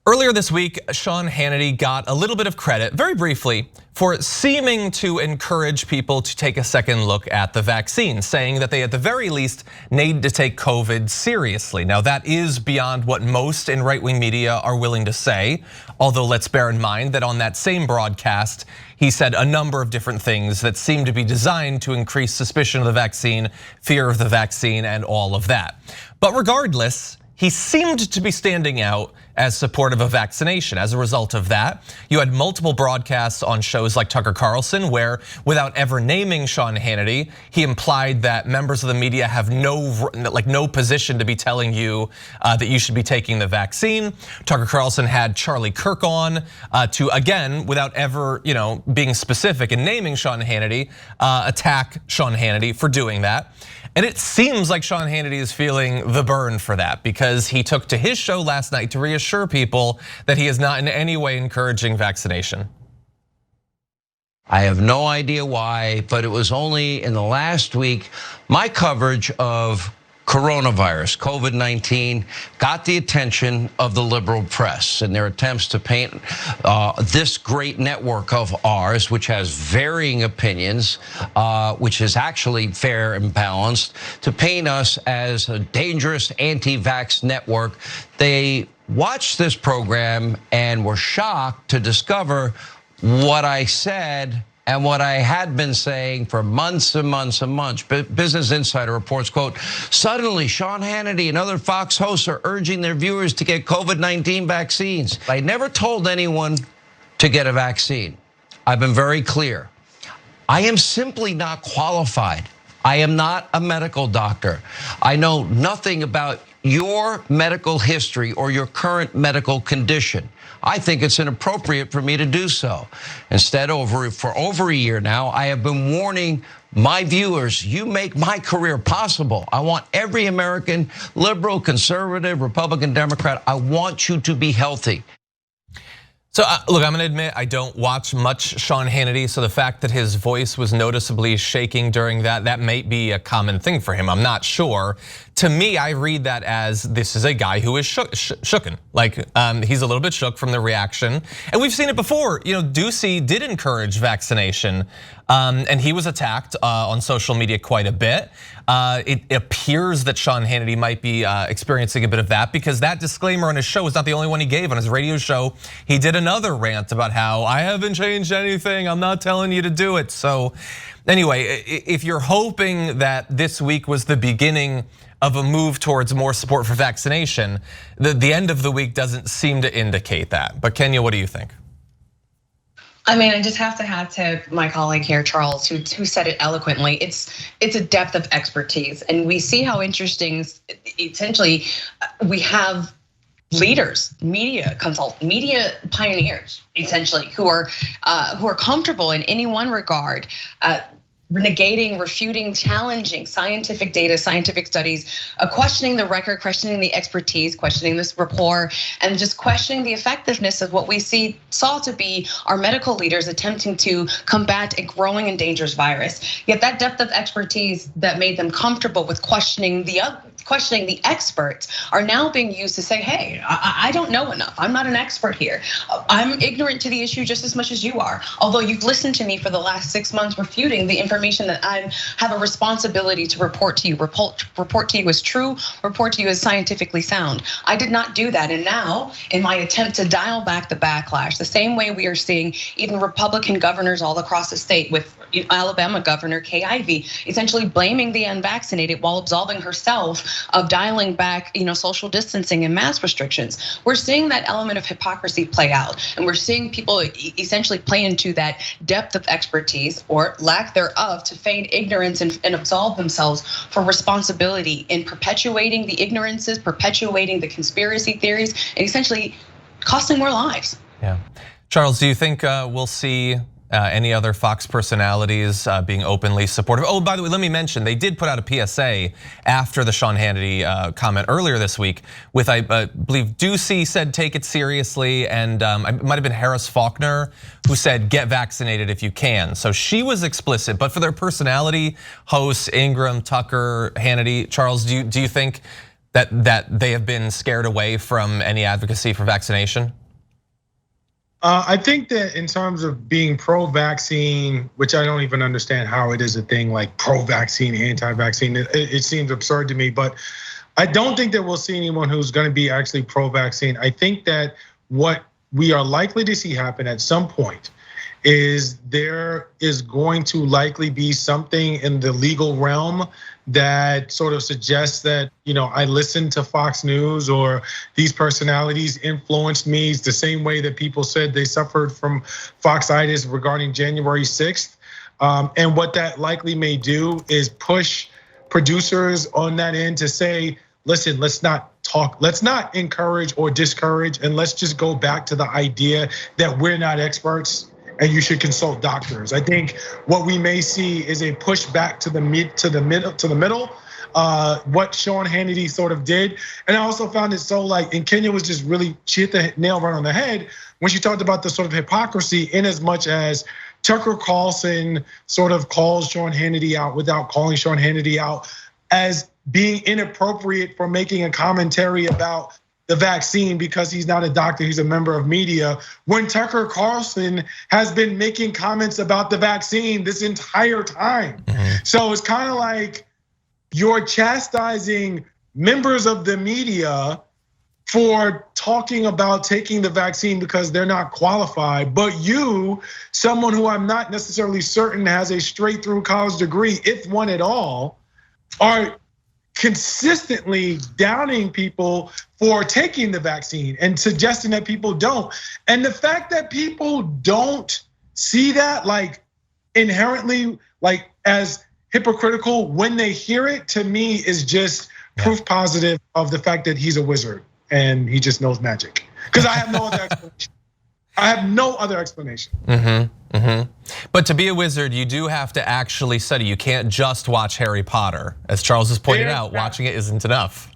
Earlier this week, Sean Hannity got a little bit of credit, very briefly, for seeming to encourage people to take a second look at the vaccine, saying that they at the very least need to take COVID seriously. Now that is beyond what most in right-wing media are willing to say, although let's bear in mind that on that same broadcast, he said a number of different things that seem to be designed to increase suspicion of the vaccine, fear of the vaccine, and all of that. But regardless, he seemed to be standing out as supportive of vaccination. As a result of that, you had multiple broadcasts on shows like Tucker Carlson where, without ever naming Sean Hannity, he implied that members of the media have no position to be telling you that you should be taking the vaccine. Tucker Carlson had Charlie Kirk on to, again, without ever being specific and naming Sean Hannity, attack Sean Hannity for doing that. And it seems like Sean Hannity is feeling the burn for that because he took to his show last night to reassure people that he is not in any way encouraging vaccination. I have no idea why, but it was only in the last week, my coverage of coronavirus, COVID-19, got the attention of the liberal press and their attempts to paint this great network of ours, which has varying opinions, which is actually fair and balanced, to paint us as a dangerous anti-vax network. They watched this program and were shocked to discover what I said and what I had been saying for months and months and months. Business Insider reports, quote, suddenly Sean Hannity and other Fox hosts are urging their viewers to get COVID-19 vaccines. I never told anyone to get a vaccine. I've been very clear. I am simply not qualified. I am not a medical doctor. I know nothing about your medical history or your current medical condition. I think it's inappropriate for me to do so. Instead, for over a year now, I have been warning my viewers, you make my career possible. I want every American, liberal, conservative, Republican, Democrat, I want you to be healthy. So look, I'm gonna admit I don't watch much Sean Hannity, so the fact that his voice was noticeably shaking during that may be a common thing for him. I'm not sure. To me, I read that as this is a guy who is shooken. Like he's a little bit shook from the reaction, and we've seen it before. Ducey did encourage vaccination, and he was attacked on social media quite a bit. It appears that Sean Hannity might be experiencing a bit of that because that disclaimer on his show is not the only one he gave. On his radio show, he did another rant about how I haven't changed anything. I'm not telling you to do it. So anyway, if you're hoping that this week was the beginning of a move towards more support for vaccination, the end of the week doesn't seem to indicate that. But Kenya, what do you think? I mean, I just have to hat tip my colleague here, Charles, who said it eloquently. It's a depth of expertise, and we see how interesting. Essentially, we have leaders, media consultants, media pioneers, essentially, who are comfortable in any one regard. Negating, refuting, challenging scientific data, scientific studies, questioning the record, questioning the expertise, questioning this rapport, and just questioning the effectiveness of what we saw to be our medical leaders attempting to combat a growing and dangerous virus. Yet that depth of expertise that made them comfortable with questioning the experts are now being used to say, hey, I don't know enough. I'm not an expert here. I'm ignorant to the issue just as much as you are. Although you've listened to me for the last 6 months refuting the information that I have a responsibility to report to you. Report to you as true, report to you as scientifically sound. I did not do that. And now, in my attempt to dial back the backlash, the same way we are seeing even Republican governors all across the state, with Alabama Governor Kay Ivey essentially blaming the unvaccinated while absolving herself of dialing back, social distancing and mask restrictions. We're seeing that element of hypocrisy play out, and we're seeing people essentially play into that depth of expertise or lack thereof to feign ignorance and absolve themselves for responsibility in perpetuating the ignorances, perpetuating the conspiracy theories, and essentially costing more lives. Yeah, Charles, do you think we'll see any other Fox personalities being openly supportive? Oh, by the way, let me mention, they did put out a PSA after the Sean Hannity comment earlier this week with, I believe Ducey said take it seriously, and it might have been Harris Faulkner who said get vaccinated if you can. So she was explicit, but for their personality hosts, Ingram, Tucker, Hannity, Charles, do you think that they have been scared away from any advocacy for vaccination? I think that in terms of being pro-vaccine, which I don't even understand how it is a thing, like pro-vaccine, anti-vaccine, it seems absurd to me, but I don't think that we'll see anyone who's gonna be actually pro-vaccine. I think that what we are likely to see happen at some point is there is going to likely be something in the legal realm that sort of suggests that, I listened to Fox News, or these personalities influenced me the same way that people said they suffered from Foxitis regarding January 6th. And what that likely may do is push producers on that end to say, listen, let's not encourage or discourage, and let's just go back to the idea that we're not experts and you should consult doctors. I think what we may see is a push back to the middle. What Sean Hannity sort of did, and I also found it so and Kenya was just really, she hit the nail right on the head when she talked about the sort of hypocrisy, in as much as Tucker Carlson sort of calls Sean Hannity out without calling Sean Hannity out as being inappropriate for making a commentary about the vaccine because he's not a doctor, he's a member of media, when Tucker Carlson has been making comments about the vaccine this entire time. So it's kind of like you're chastising members of the media for talking about taking the vaccine because they're not qualified, but you, someone who I'm not necessarily certain has a straight through college degree, if one at all, are consistently downing people for taking the vaccine and suggesting that people don't. And the fact that people don't see that inherently as hypocritical when they hear it, to me is just proof positive of the fact that he's a wizard and he just knows magic. Because I have no other explanation. I have no other explanation. But to be a wizard, you do have to actually study. You can't just watch Harry Potter. As Charles has pointed out, watching it isn't enough.